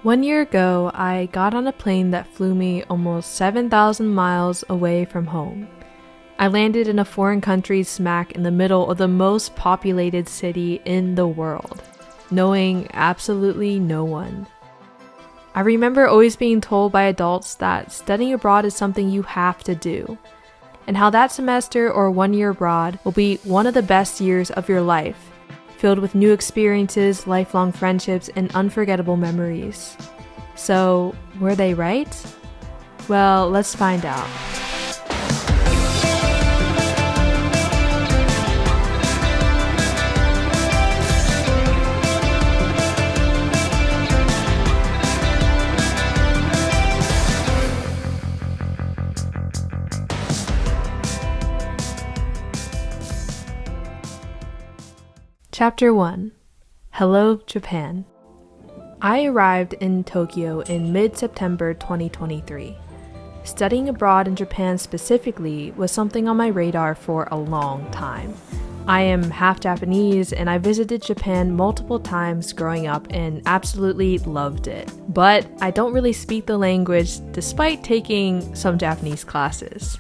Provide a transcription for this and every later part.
1 year ago, I got on a plane that flew me almost 7,000 miles away from home. I landed in a foreign country smack in the middle of the most populated city in the world, knowing absolutely no one. I remember always being told by adults that studying abroad is something you have to do, and how that semester or 1 year abroad will be one of the best years of your life, filled with new experiences, lifelong friendships, and unforgettable memories. So, were they right? Well, let's find out. Chapter 1. Hello, Japan. I arrived in Tokyo in mid-September 2023. Studying abroad in Japan specifically was something on my radar for a long time. I am half Japanese and I visited Japan multiple times growing up and absolutely loved it. But I don't really speak the language despite taking some Japanese classes.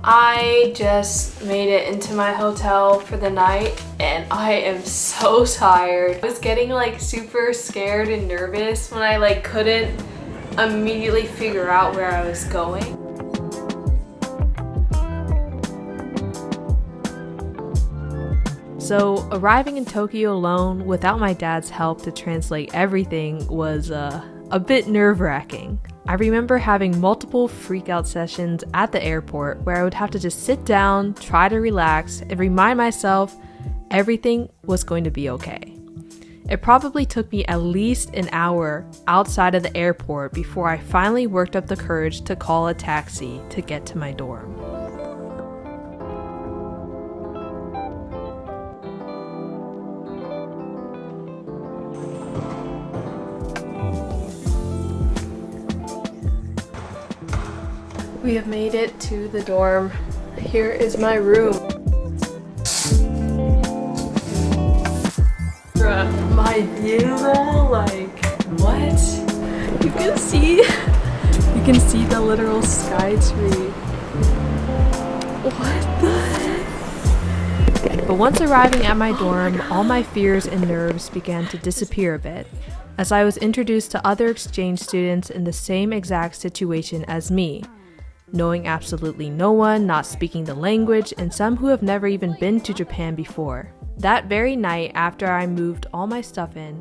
I just made it into my hotel for the night and I am so tired. I was getting super scared and nervous when I couldn't immediately figure out where I was going. So arriving in Tokyo alone without my dad's help to translate everything was a bit nerve-wracking. I remember having multiple freak-out sessions at the airport where I would have to just sit down, try to relax, and remind myself everything was going to be okay. It probably took me at least an hour outside of the airport before I finally worked up the courage to call a taxi to get to my dorm. We have made it to the dorm. Here is my room. Bruh, my view though, what? You can see the literal sky tree. What the heck? But once arriving at my dorm, all my fears and nerves began to disappear a bit, as I was introduced to other exchange students in the same exact situation as me. Knowing absolutely no one, not speaking the language, and some who have never even been to Japan before. That very night, after I moved all my stuff in,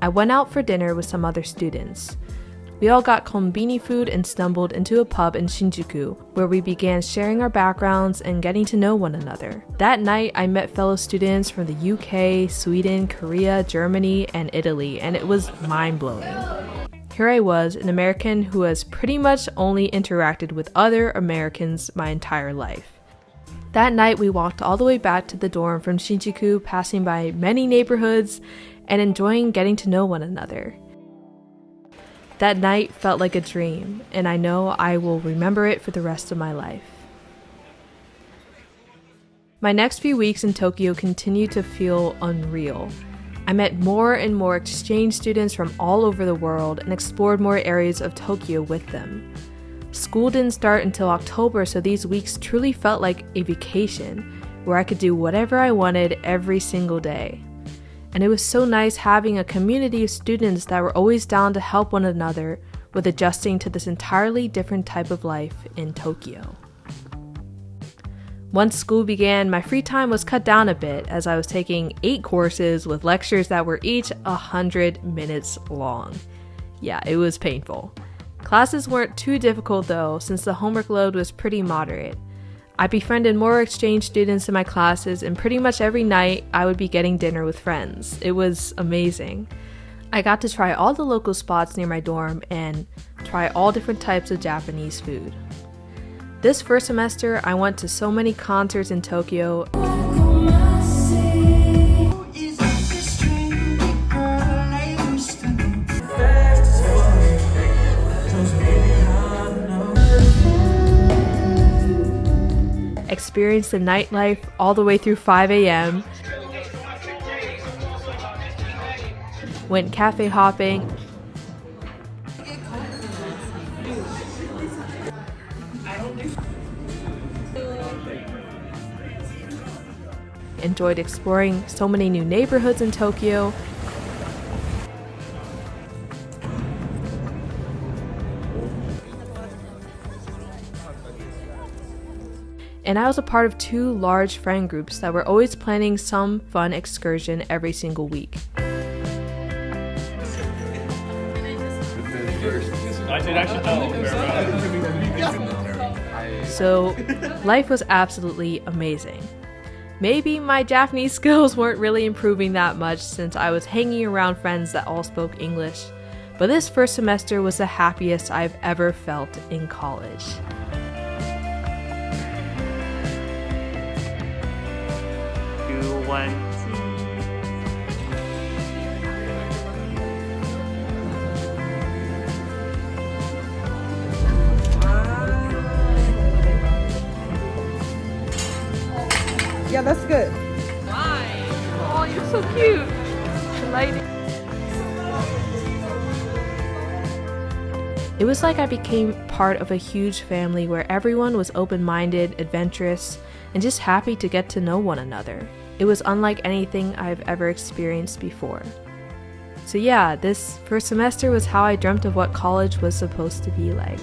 I went out for dinner with some other students. We all got konbini food and stumbled into a pub in Shinjuku, where we began sharing our backgrounds and getting to know one another. That night, I met fellow students from the UK, Sweden, Korea, Germany, and Italy, and it was mind-blowing. Here I was, an American who has pretty much only interacted with other Americans my entire life. That night we walked all the way back to the dorm from Shinjuku, passing by many neighborhoods and enjoying getting to know one another. That night felt like a dream, and I know I will remember it for the rest of my life. My next few weeks in Tokyo continued to feel unreal. I met more and more exchange students from all over the world and explored more areas of Tokyo with them. School didn't start until October, so these weeks truly felt like a vacation where I could do whatever I wanted every single day. And it was so nice having a community of students that were always down to help one another with adjusting to this entirely different type of life in Tokyo. Once school began, my free time was cut down a bit as I was taking 8 courses with lectures that were each 100 minutes long. Yeah, it was painful. Classes weren't too difficult though, since the homework load was pretty moderate. I befriended more exchange students in my classes, and pretty much every night I would be getting dinner with friends. It was amazing. I got to try all the local spots near my dorm and try all different types of Japanese food. This first semester, I went to so many concerts in Tokyo. Experienced the nightlife all the way through 5 a.m. went cafe hopping, enjoyed exploring so many new neighborhoods in Tokyo, and I was a part of 2 large friend groups that were always planning some fun excursion every single week. So, life was absolutely amazing. Maybe my Japanese skills weren't really improving that much since I was hanging around friends that all spoke English, but this first semester was the happiest I've ever felt in college. Yeah, that's good. Why? Oh, you're so cute. The lighting. It was like I became part of a huge family where everyone was open-minded, adventurous, and just happy to get to know one another. It was unlike anything I've ever experienced before. So yeah, this first semester was how I dreamt of what college was supposed to be like.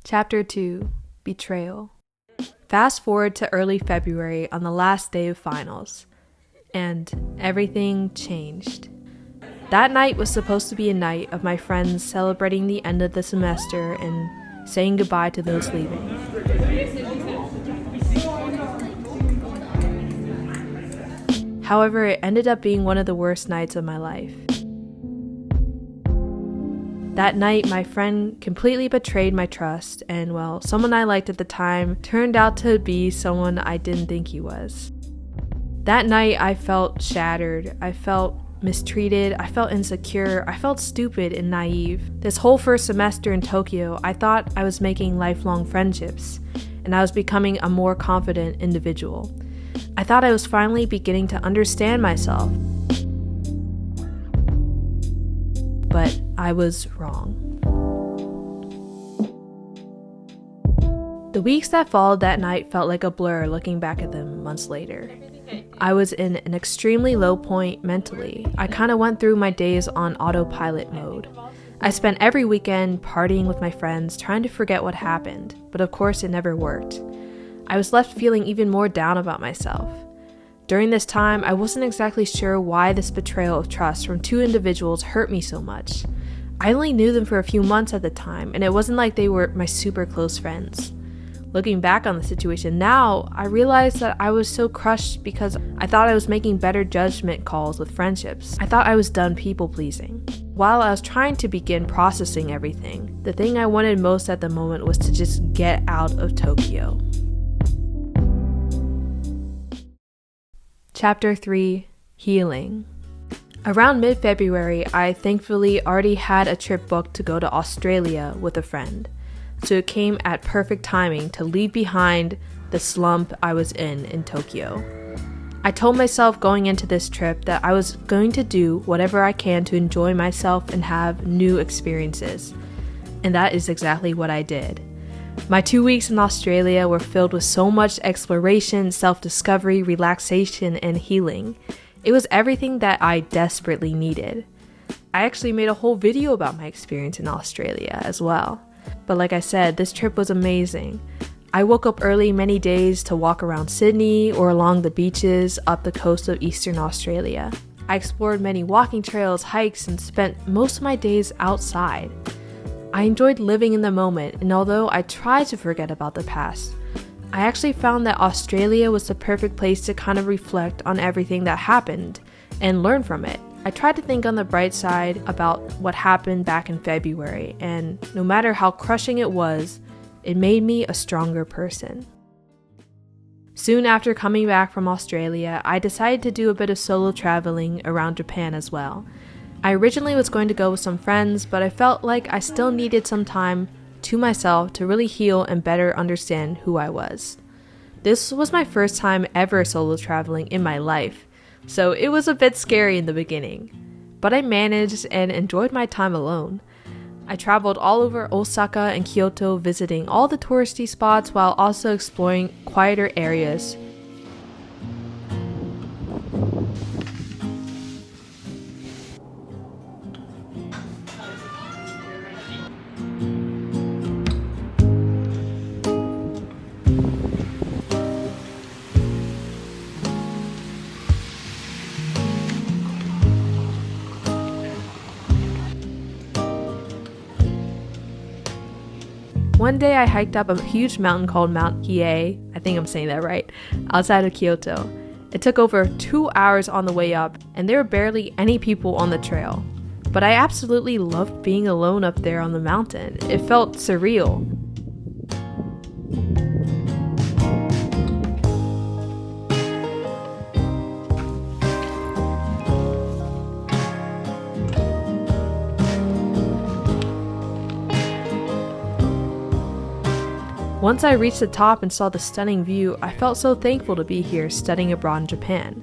Chapter 2: Betrayal. Fast forward to early February on the last day of finals, and everything changed. That night was supposed to be a night of my friends celebrating the end of the semester and saying goodbye to those leaving. However, it ended up being one of the worst nights of my life. That night, my friend completely betrayed my trust, and well, someone I liked at the time turned out to be someone I didn't think he was. That night, I felt shattered. I felt mistreated. I felt insecure. I felt stupid and naive. This whole first semester in Tokyo, I thought I was making lifelong friendships, and I was becoming a more confident individual. I thought I was finally beginning to understand myself. But I was wrong. The weeks that followed that night felt like a blur looking back at them months later. I was in an extremely low point mentally. I kind of went through my days on autopilot mode. I spent every weekend partying with my friends, trying to forget what happened, but of course it never worked. I was left feeling even more down about myself. During this time, I wasn't exactly sure why this betrayal of trust from 2 individuals hurt me so much. I only knew them for a few months at the time, and it wasn't like they were my super close friends. Looking back on the situation now, I realized that I was so crushed because I thought I was making better judgment calls with friendships. I thought I was done people-pleasing. While I was trying to begin processing everything, the thing I wanted most at the moment was to just get out of Tokyo. Chapter 3: Healing. Around mid-February, I thankfully already had a trip booked to go to Australia with a friend, so it came at perfect timing to leave behind the slump I was in Tokyo. I told myself going into this trip that I was going to do whatever I can to enjoy myself and have new experiences, and that is exactly what I did. My 2 weeks in Australia were filled with so much exploration, self-discovery, relaxation, and healing. It was everything that I desperately needed. I actually made a whole video about my experience in Australia as well. But like I said, this trip was amazing. I woke up early many days to walk around Sydney or along the beaches up the coast of Eastern Australia. I explored many walking trails, hikes, and spent most of my days outside. I enjoyed living in the moment, and although I tried to forget about the past, I actually found that Australia was the perfect place to kind of reflect on everything that happened and learn from it. I tried to think on the bright side about what happened back in February, and no matter how crushing it was, it made me a stronger person. Soon after coming back from Australia, I decided to do a bit of solo traveling around Japan as well. I originally was going to go with some friends, but I felt like I still needed some time to myself to really heal and better understand who I was. This was my first time ever solo traveling in my life, so it was a bit scary in the beginning. But I managed and enjoyed my time alone. I traveled all over Osaka and Kyoto, visiting all the touristy spots while also exploring quieter areas. One day I hiked up a huge mountain called Mount Hiei, I think I'm saying that right, outside of Kyoto. It took over 2 hours on the way up, and there were barely any people on the trail. But I absolutely loved being alone up there on the mountain. It felt surreal. Once I reached the top and saw the stunning view, I felt so thankful to be here studying abroad in Japan.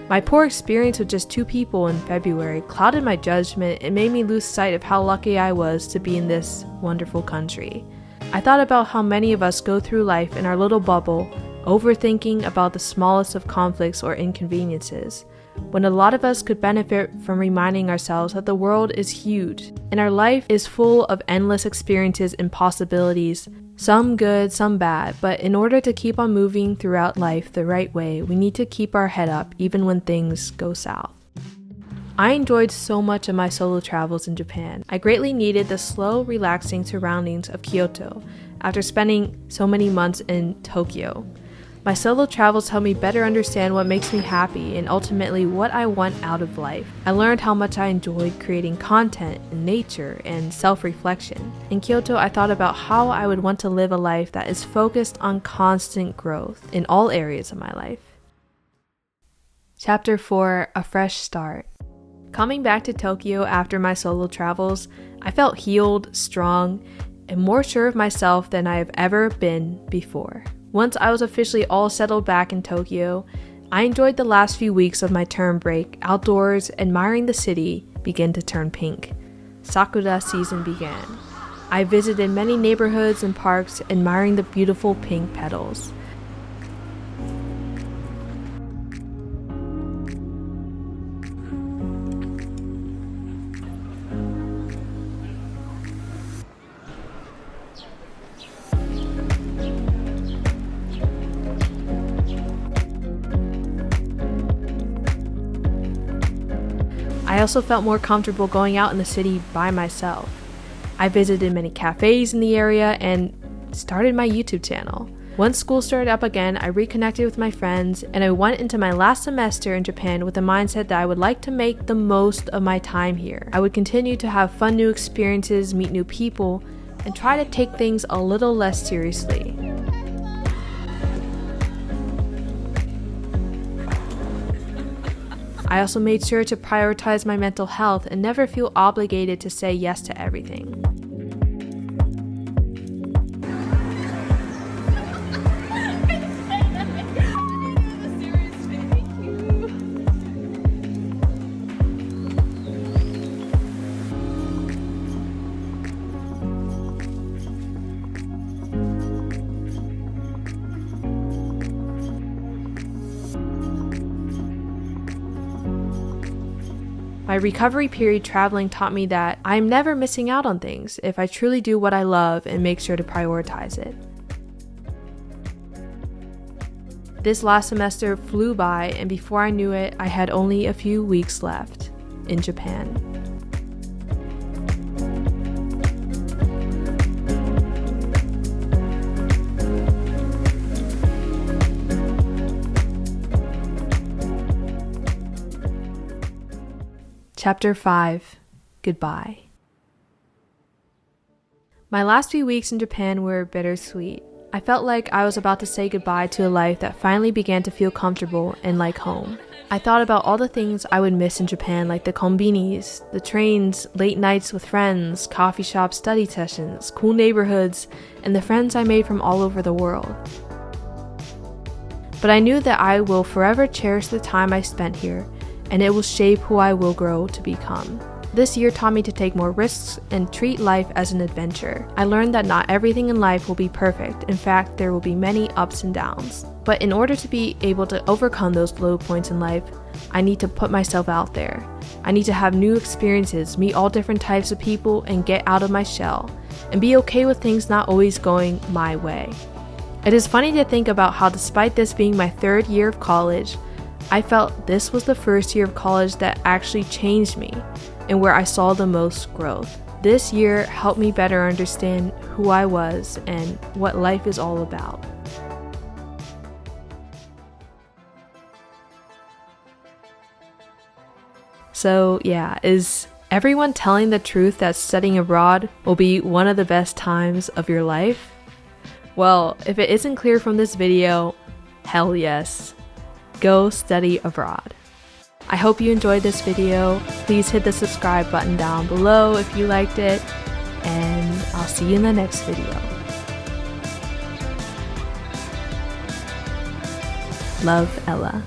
My poor experience with just 2 people in February clouded my judgment and made me lose sight of how lucky I was to be in this wonderful country. I thought about how many of us go through life in our little bubble, overthinking about the smallest of conflicts or inconveniences, when a lot of us could benefit from reminding ourselves that the world is huge and our life is full of endless experiences and possibilities, some good, some bad, but in order to keep on moving throughout life the right way, we need to keep our head up even when things go south. I enjoyed so much of my solo travels in Japan. I greatly needed the slow, relaxing surroundings of Kyoto after spending so many months in Tokyo. My solo travels helped me better understand what makes me happy and ultimately what I want out of life. I learned how much I enjoyed creating content in nature and self-reflection. In Kyoto, I thought about how I would want to live a life that is focused on constant growth in all areas of my life. Chapter 4: A Fresh Start. Coming back to Tokyo after my solo travels, I felt healed, strong, and more sure of myself than I have ever been before. Once I was officially all settled back in Tokyo, I enjoyed the last few weeks of my term break outdoors, admiring the city begin to turn pink. Sakura season began. I visited many neighborhoods and parks, admiring the beautiful pink petals. I also felt more comfortable going out in the city by myself. I visited many cafes in the area and started my YouTube channel. Once school started up again, I reconnected with my friends and I went into my last semester in Japan with the mindset that I would like to make the most of my time here. I would continue to have fun new experiences, meet new people, and try to take things a little less seriously. I also made sure to prioritize my mental health and never feel obligated to say yes to everything. My recovery period traveling taught me that I'm never missing out on things if I truly do what I love and make sure to prioritize it. This last semester flew by, and before I knew it, I had only a few weeks left in Japan. Chapter 5: Goodbye. My last few weeks in Japan were bittersweet. I felt like I was about to say goodbye to a life that finally began to feel comfortable and like home. I thought about all the things I would miss in Japan, like the konbinis, the trains, late nights with friends, coffee shops, study sessions, cool neighborhoods, and the friends I made from all over the world. But I knew that I will forever cherish the time I spent here, and it will shape who I will grow to become. This year taught me to take more risks and treat life as an adventure. I learned that not everything in life will be perfect. In fact, there will be many ups and downs. But in order to be able to overcome those low points in life, I need to put myself out there. I need to have new experiences, meet all different types of people, and get out of my shell, and be okay with things not always going my way. It is funny to think about how, despite this being my 3rd year of college, I felt this was the first year of college that actually changed me and where I saw the most growth. This year helped me better understand who I was and what life is all about. So yeah, is everyone telling the truth that studying abroad will be one of the best times of your life? Well, if it isn't clear from this video, hell yes. Go study abroad. I hope you enjoyed this video. Please hit the subscribe button down below if you liked it, and I'll see you in the next video. Love, Ella.